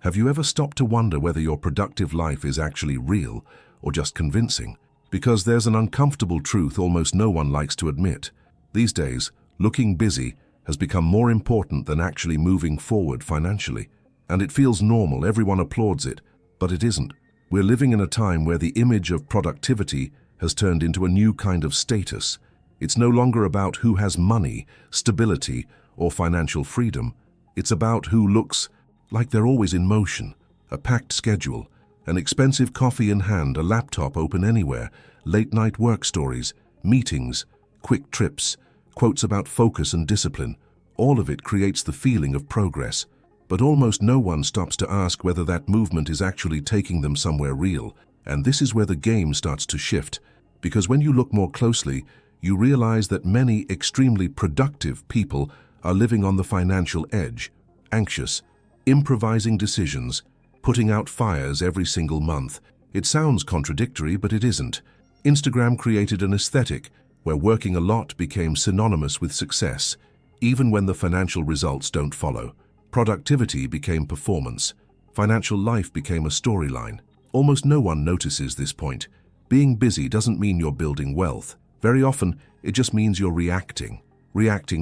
Have you ever stopped to wonder whether your productive life is actually real or just convincing? Because there's an uncomfortable truth almost no one likes to admit. These days, looking busy has become more important than actually moving forward financially. And it feels normal, everyone applauds it, but it isn't. We're living in a time where the image of productivity has turned into a new kind of status. It's no longer about who has money, stability, or financial freedom. It's about who looks like they're always in motion, a packed schedule, an expensive coffee in hand, a laptop open anywhere, late-night work stories, meetings, quick trips, quotes about focus and discipline. All of it creates the feeling of progress. But almost no one stops to ask whether that movement is actually taking them somewhere real. And this is where the game starts to shift. Because when you look more closely, you realize that many extremely productive people are living on the financial edge, anxious, improvising decisions, putting out fires every single month. It sounds contradictory, but it isn't. Instagram created an aesthetic where working a lot became synonymous with success, even when the financial results don't follow. Productivity became performance. Financial life became a storyline. Almost no one notices this point. Being busy doesn't mean you're building wealth. Very often, it just means you're reacting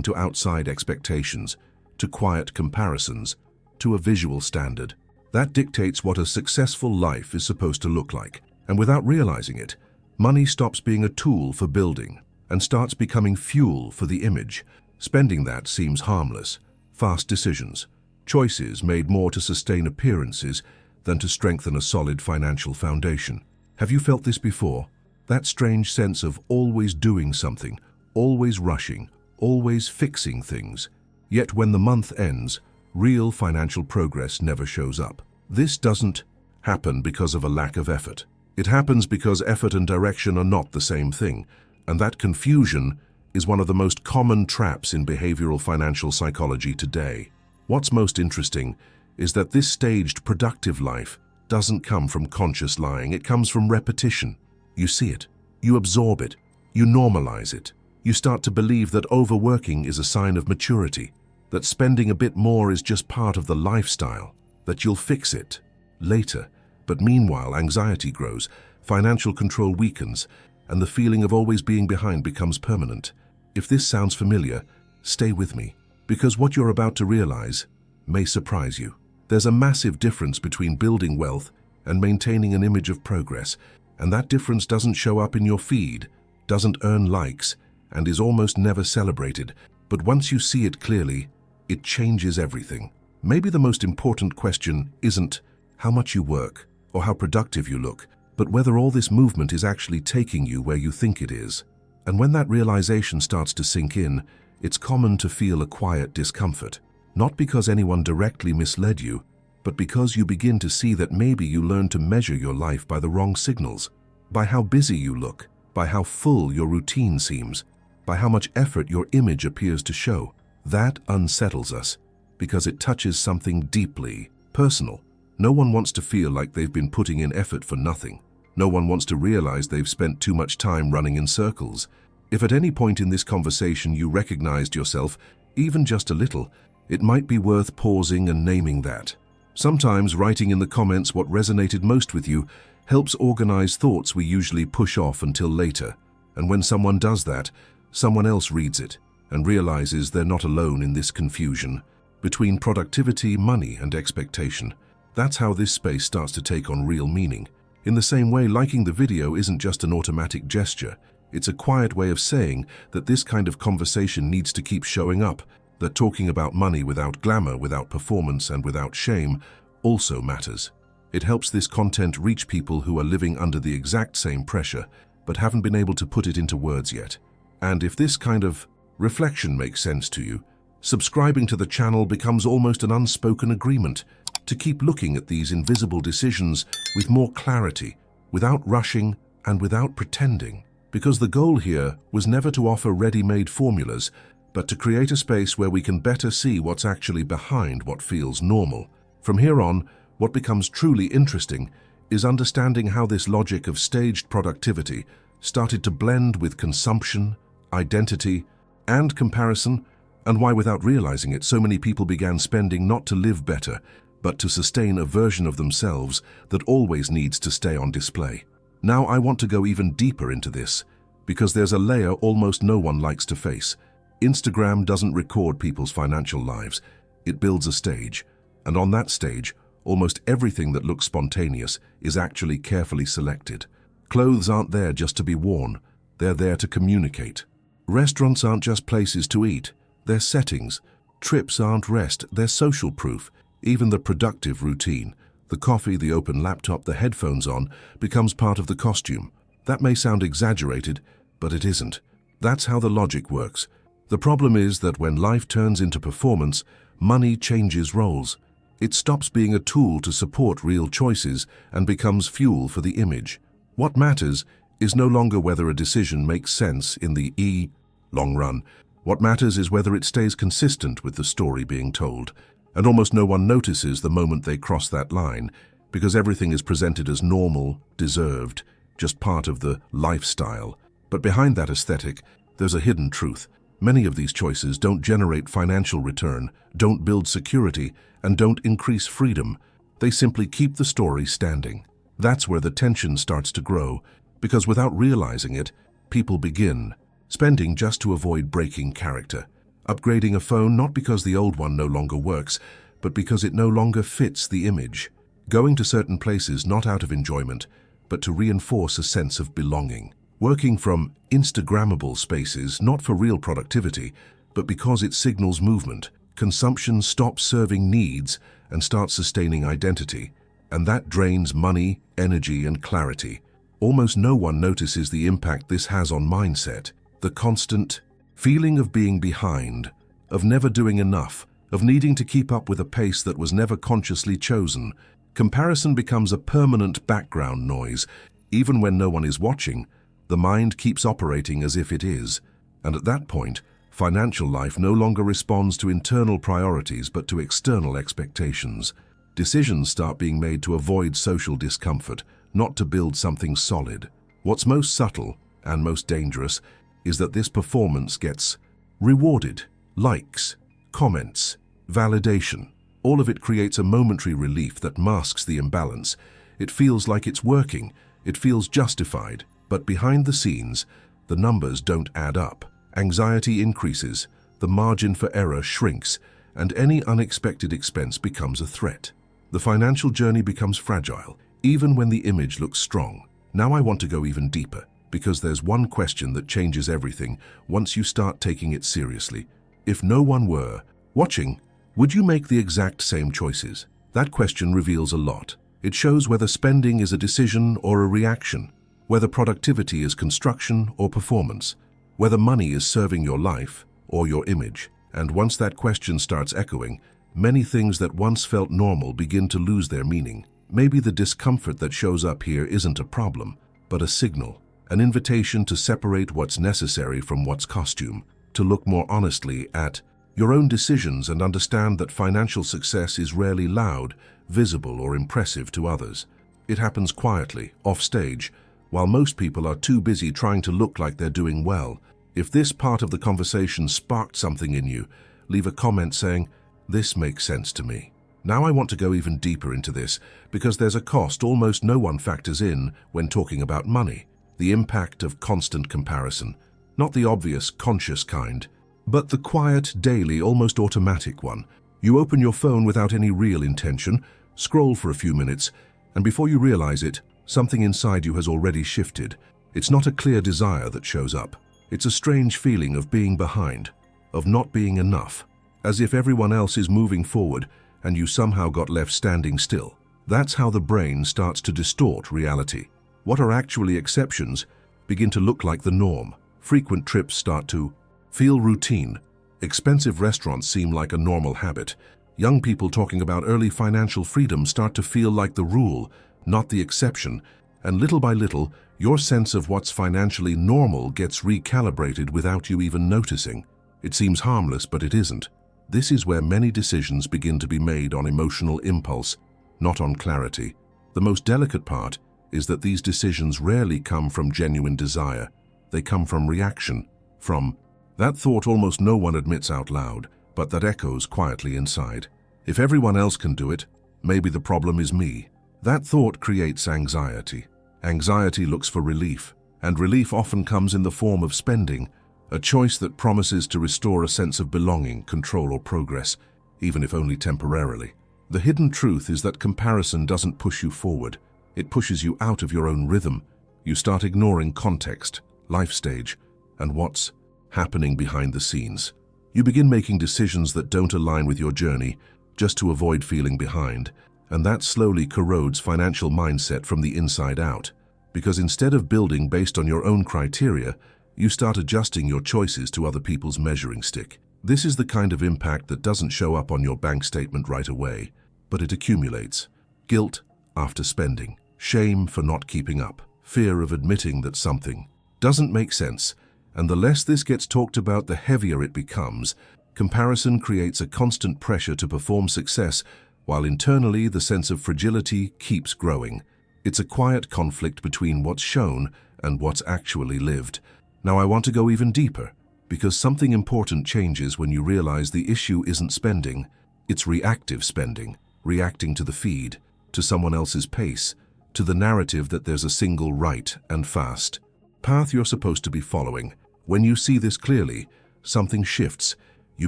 to outside expectations, to quiet comparisons, to a visual standard. That dictates what a successful life is supposed to look like. And without realizing it, money stops being a tool for building and starts becoming fuel for the image. Spending that seems harmless. Fast decisions, choices made more to sustain appearances than to strengthen a solid financial foundation. Have you felt this before? That strange sense of always doing something, always rushing, always fixing things. Yet when the month ends, real financial progress never shows up. This doesn't happen because of a lack of effort. It happens because effort and direction are not the same thing, and that confusion is one of the most common traps in behavioral financial psychology today. What's most interesting is that this staged productive life doesn't come from conscious lying, it comes from repetition. You see it, you absorb it, you normalize it. You start to believe that overworking is a sign of maturity, that spending a bit more is just part of the lifestyle, that you'll fix it later. But meanwhile, anxiety grows, financial control weakens, and the feeling of always being behind becomes permanent. If this sounds familiar, stay with me, because what you're about to realize may surprise you. There's a massive difference between building wealth and maintaining an image of progress, and that difference doesn't show up in your feed, doesn't earn likes, and is almost never celebrated. But once you see it clearly, it changes everything. Maybe the most important question isn't how much you work or how productive you look, but whether all this movement is actually taking you where you think it is. And when that realization starts to sink in, it's common to feel a quiet discomfort. Not because anyone directly misled you, but because you begin to see that maybe you learned to measure your life by the wrong signals, by how busy you look, by how full your routine seems, by how much effort your image appears to show. That unsettles us because it touches something deeply personal. No one wants to feel like they've been putting in effort for nothing. No one wants to realize they've spent too much time running in circles. If at any point in this conversation you recognized yourself, even just a little, it might be worth pausing and naming that. Sometimes writing in the comments what resonated most with you helps organize thoughts we usually push off until later. And when someone does that, someone else reads it and realizes they're not alone in this confusion between productivity, money, and expectation. That's how this space starts to take on real meaning. In the same way, liking the video isn't just an automatic gesture. It's a quiet way of saying that this kind of conversation needs to keep showing up, that talking about money without glamour, without performance, and without shame also matters. It helps this content reach people who are living under the exact same pressure, but haven't been able to put it into words yet. And if this kind of reflection makes sense to you, subscribing to the channel becomes almost an unspoken agreement to keep looking at these invisible decisions with more clarity, without rushing and without pretending. Because the goal here was never to offer ready-made formulas, but to create a space where we can better see what's actually behind what feels normal. From here on, what becomes truly interesting is understanding how this logic of staged productivity started to blend with consumption, identity, and comparison, and why, without realizing it, so many people began spending not to live better, but to sustain a version of themselves that always needs to stay on display. Now I want to go even deeper into this, because there's a layer almost no one likes to face. Instagram doesn't record people's financial lives. It builds a stage, and on that stage, almost everything that looks spontaneous is actually carefully selected. Clothes aren't there just to be worn. They're there to communicate. Restaurants aren't just places to eat. They're settings. Trips aren't rest. They're social proof. Even the productive routine, the coffee, the open laptop, the headphones on, becomes part of the costume. That may sound exaggerated, but it isn't. That's how the logic works. The problem is that when life turns into performance, money changes roles. It stops being a tool to support real choices and becomes fuel for the image. What matters is no longer whether a decision makes sense in the long run. What matters is whether it stays consistent with the story being told. And almost no one notices the moment they cross that line, because everything is presented as normal, deserved, just part of the lifestyle. But behind that aesthetic, there's a hidden truth. Many of these choices don't generate financial return, don't build security, and don't increase freedom. They simply keep the story standing. That's where the tension starts to grow, because without realizing it, people begin spending just to avoid breaking character. Upgrading a phone not because the old one no longer works, but because it no longer fits the image. Going to certain places not out of enjoyment, but to reinforce a sense of belonging. Working from Instagrammable spaces not for real productivity, but because it signals movement. Consumption stops serving needs and starts sustaining identity. And that drains money, energy, and clarity. Almost no one notices the impact this has on mindset. The constant feeling of being behind, of never doing enough, of needing to keep up with a pace that was never consciously chosen. Comparison becomes a permanent background noise. Even when no one is watching, the mind keeps operating as if it is. And at that point, financial life no longer responds to internal priorities but to external expectations. Decisions start being made to avoid social discomfort, not to build something solid. What's most subtle and most dangerous is that this performance gets rewarded. Likes, comments, validation. All of it creates a momentary relief that masks the imbalance. It feels like it's working. It feels justified. But behind the scenes, the numbers don't add up. Anxiety increases, the margin for error shrinks, and any unexpected expense becomes a threat. The financial journey becomes fragile, even when the image looks strong. Now I want to go even deeper, because there's one question that changes everything once you start taking it seriously. If no one were watching, would you make the exact same choices? That question reveals a lot. It shows whether spending is a decision or a reaction, whether productivity is construction or performance, whether money is serving your life or your image. And once that question starts echoing, many things that once felt normal begin to lose their meaning. Maybe the discomfort that shows up here isn't a problem, but a signal, an invitation to separate what's necessary from what's costume, to look more honestly at your own decisions and understand that financial success is rarely loud, visible, or impressive to others. It happens quietly, off stage, while most people are too busy trying to look like they're doing well. If this part of the conversation sparked something in you, leave a comment saying, "This makes sense to me." Now I want to go even deeper into this, because there's a cost almost no one factors in when talking about money. The impact of constant comparison. Not the obvious, conscious kind, but the quiet, daily, almost automatic one. You open your phone without any real intention, scroll for a few minutes, and before you realize it, something inside you has already shifted. It's not a clear desire that shows up. It's a strange feeling of being behind, of not being enough, as if everyone else is moving forward and you somehow got left standing still. That's how the brain starts to distort reality. What are actually exceptions begin to look like the norm. Frequent trips start to feel routine. Expensive restaurants seem like a normal habit. Young people talking about early financial freedom start to feel like the rule, not the exception. And little by little, your sense of what's financially normal gets recalibrated without you even noticing. It seems harmless, but it isn't. This is where many decisions begin to be made on emotional impulse, not on clarity. The most delicate part is that these decisions rarely come from genuine desire. They come from reaction, from that thought almost no one admits out loud, but that echoes quietly inside. If everyone else can do it, maybe the problem is me. That thought creates anxiety. Anxiety looks for relief, and relief often comes in the form of spending, a choice that promises to restore a sense of belonging, control, or progress, even if only temporarily. The hidden truth is that comparison doesn't push you forward. It pushes you out of your own rhythm. You start ignoring context, life stage, and what's happening behind the scenes. You begin making decisions that don't align with your journey just to avoid feeling behind, and that slowly corrodes financial mindset from the inside out. Because instead of building based on your own criteria, you start adjusting your choices to other people's measuring stick. This is the kind of impact that doesn't show up on your bank statement right away, but it accumulates. Guilt after spending, shame for not keeping up, fear of admitting that something doesn't make sense, and the less this gets talked about, the heavier it becomes. Comparison creates a constant pressure to perform success, while internally the sense of fragility keeps growing. It's a quiet conflict between what's shown and what's actually lived. Now I want to go even deeper, because something important changes when you realize the issue isn't spending, it's reactive spending, reacting to the feed, to someone else's pace, to the narrative that there's a single right and fast path you're supposed to be following. When you see this clearly, something shifts. You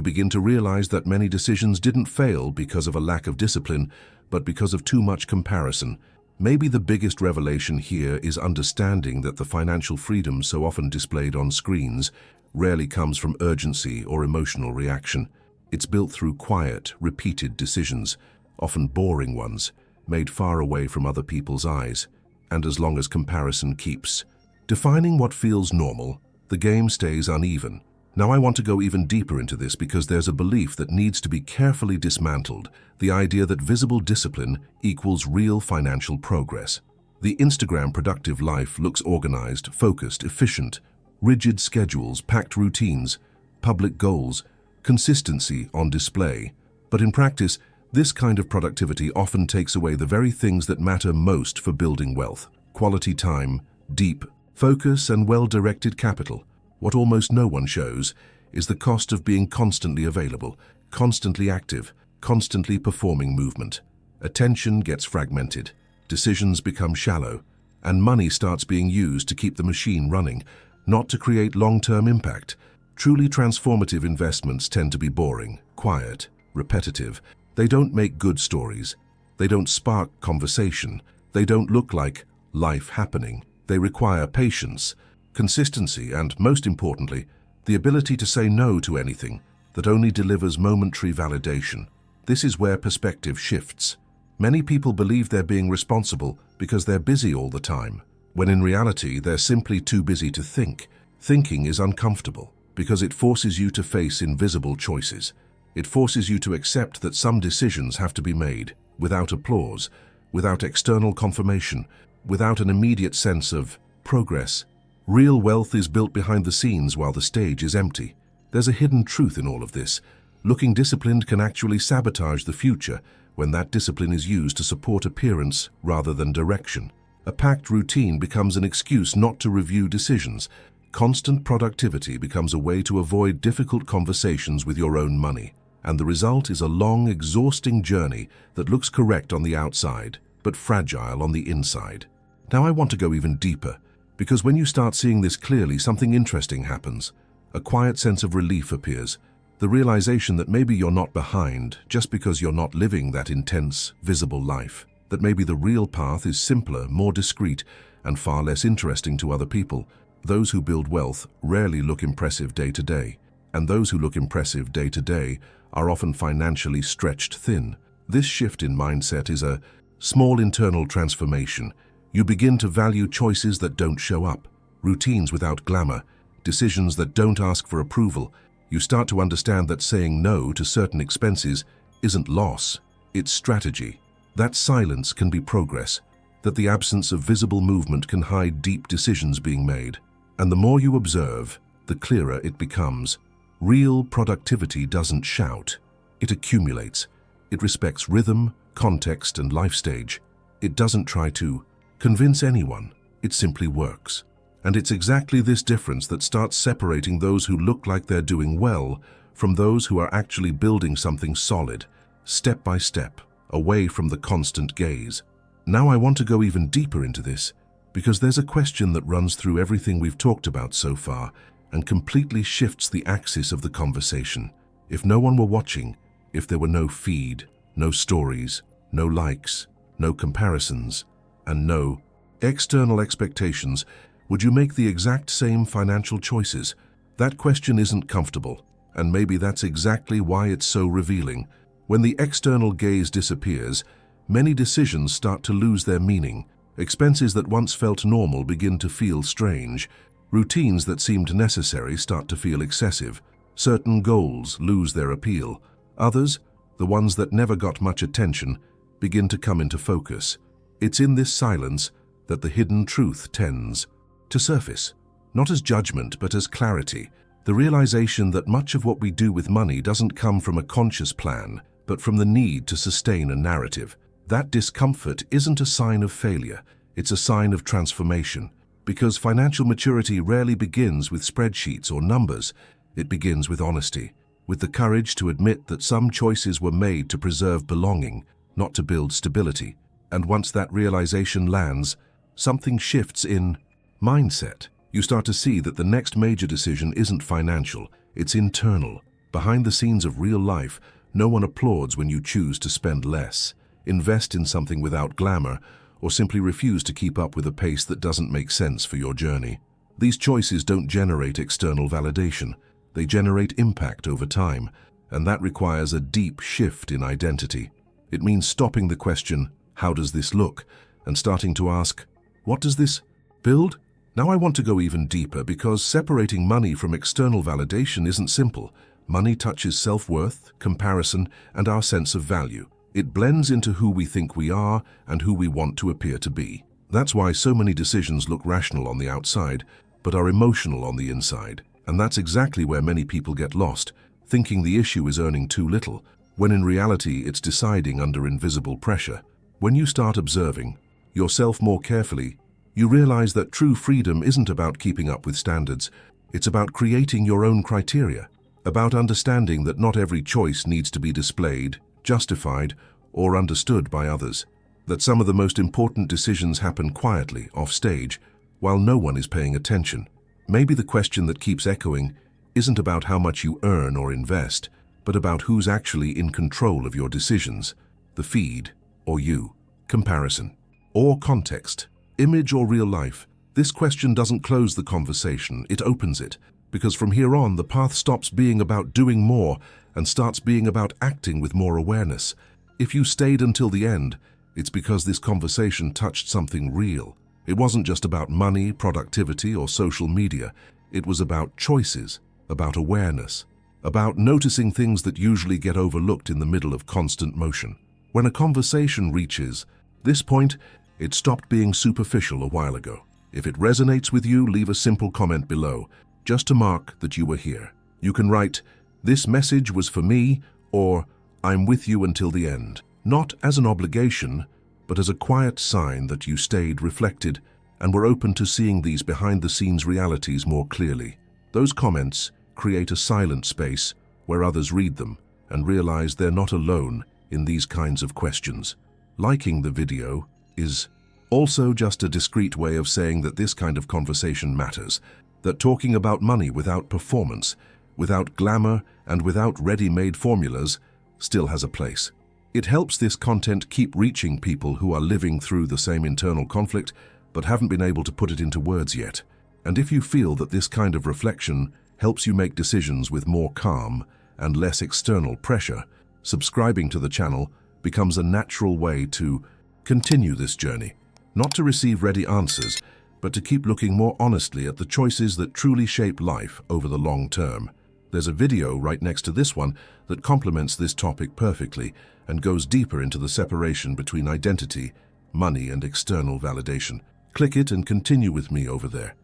begin to realize that many decisions didn't fail because of a lack of discipline, but because of too much comparison. Maybe the biggest revelation here is understanding that the financial freedom so often displayed on screens rarely comes from urgency or emotional reaction. It's built through quiet, repeated decisions, often boring ones, made far away from other people's eyes. And as long as comparison keeps defining what feels normal, the game stays uneven. Now I want to go even deeper into this because there's a belief that needs to be carefully dismantled, the idea that visible discipline equals real financial progress. The Instagram productive life looks organized, focused, efficient, rigid schedules, packed routines, public goals, consistency on display. But in practice, this kind of productivity often takes away the very things that matter most for building wealth: quality time, deep focus, and well-directed capital. What almost no one shows is the cost of being constantly available, constantly active, constantly performing movement. Attention gets fragmented, decisions become shallow, and money starts being used to keep the machine running, not to create long-term impact. Truly transformative investments tend to be boring, quiet, repetitive. They don't make good stories. They don't spark conversation. They don't look like life happening. They require patience, consistency, and, most importantly, the ability to say no to anything that only delivers momentary validation. This is where perspective shifts. Many people believe they're being responsible because they're busy all the time, when in reality they're simply too busy to think. Thinking is uncomfortable because it forces you to face invisible choices. It forces you to accept that some decisions have to be made without applause, without external confirmation, without an immediate sense of progress. Real wealth is built behind the scenes while the stage is empty. There's a hidden truth in all of this. Looking disciplined can actually sabotage the future when that discipline is used to support appearance rather than direction. A packed routine becomes an excuse not to review decisions. Constant productivity becomes a way to avoid difficult conversations with your own money. And the result is a long, exhausting journey that looks correct on the outside, but fragile on the inside. Now I want to go even deeper, because when you start seeing this clearly, something interesting happens. A quiet sense of relief appears, the realization that maybe you're not behind just because you're not living that intense, visible life, that maybe the real path is simpler, more discreet, and far less interesting to other people. Those who build wealth rarely look impressive day to day, and those who look impressive day to day are often financially stretched thin. This shift in mindset is a small internal transformation. You begin to value choices that don't show up, routines without glamour, decisions that don't ask for approval. You start to understand that saying no to certain expenses isn't loss, it's strategy. That silence can be progress, that the absence of visible movement can hide deep decisions being made. And the more you observe, the clearer it becomes. Real productivity doesn't shout. It accumulates. It respects rhythm, context, and life stage. It doesn't try to convince anyone. It simply works. And it's exactly this difference that starts separating those who look like they're doing well from those who are actually building something solid, step by step, away from the constant gaze. Now I want to go even deeper into this, because there's a question that runs through everything we've talked about so far and completely shifts the axis of the conversation. If no one were watching, if there were no feed, no stories, no likes, no comparisons, and no external expectations, would you make the exact same financial choices? That question isn't comfortable, and maybe that's exactly why it's so revealing. When the external gaze disappears, many decisions start to lose their meaning. Expenses that once felt normal begin to feel strange. Routines that seemed necessary start to feel excessive. Certain goals lose their appeal. Others, the ones that never got much attention, begin to come into focus. It's in this silence that the hidden truth tends to surface, not as judgment but as clarity. The realization that much of what we do with money doesn't come from a conscious plan, but from the need to sustain a narrative. That discomfort isn't a sign of failure, it's a sign of transformation. Because financial maturity rarely begins with spreadsheets or numbers, it begins with honesty, with the courage to admit that some choices were made to preserve belonging, not to build stability. And once that realization lands, something shifts in mindset. You start to see that the next major decision isn't financial, it's internal. Behind the scenes of real life, no one applauds when you choose to spend less, invest in something without glamour, or simply refuse to keep up with a pace that doesn't make sense for your journey. These choices don't generate external validation. They generate impact over time, and that requires a deep shift in identity. It means stopping the question, how does this look? And starting to ask, what does this build? Now I want to go even deeper because separating money from external validation isn't simple. Money touches self-worth, comparison, and our sense of value. It blends into who we think we are and who we want to appear to be. That's why so many decisions look rational on the outside, but are emotional on the inside. And that's exactly where many people get lost, thinking the issue is earning too little, when in reality it's deciding under invisible pressure. When you start observing yourself more carefully, you realize that true freedom isn't about keeping up with standards. It's about creating your own criteria, about understanding that not every choice needs to be displayed, justified, or understood by others, that some of the most important decisions happen quietly, off stage, while no one is paying attention. Maybe the question that keeps echoing isn't about how much you earn or invest, but about who's actually in control of your decisions, the feed or you, comparison or context, image or real life. This question doesn't close the conversation, it opens it, because from here on the path stops being about doing more and starts being about acting with more awareness. If you stayed until the end, it's because this conversation touched something real. It wasn't just about money, productivity, or social media. It was about choices, about awareness, about noticing things that usually get overlooked in the middle of constant motion. When a conversation reaches this point, it stopped being superficial a while ago. If it resonates with you, leave a simple comment below, just to mark that you were here. You can write, "This message was for me," or "I'm with you until the end." Not as an obligation, but as a quiet sign that you stayed, reflected, and were open to seeing these behind-the-scenes realities more clearly. Those comments create a silent space where others read them and realize they're not alone in these kinds of questions. Liking the video is also just a discreet way of saying that this kind of conversation matters, that talking about money without performance, without glamour, and without ready-made formulas still has a place. It helps this content keep reaching people who are living through the same internal conflict but haven't been able to put it into words yet. And if you feel that this kind of reflection helps you make decisions with more calm and less external pressure, subscribing to the channel becomes a natural way to continue this journey. Not to receive ready answers, but to keep looking more honestly at the choices that truly shape life over the long term. There's a video right next to this one that complements this topic perfectly and goes deeper into the separation between identity, money, and external validation. Click it and continue with me over there.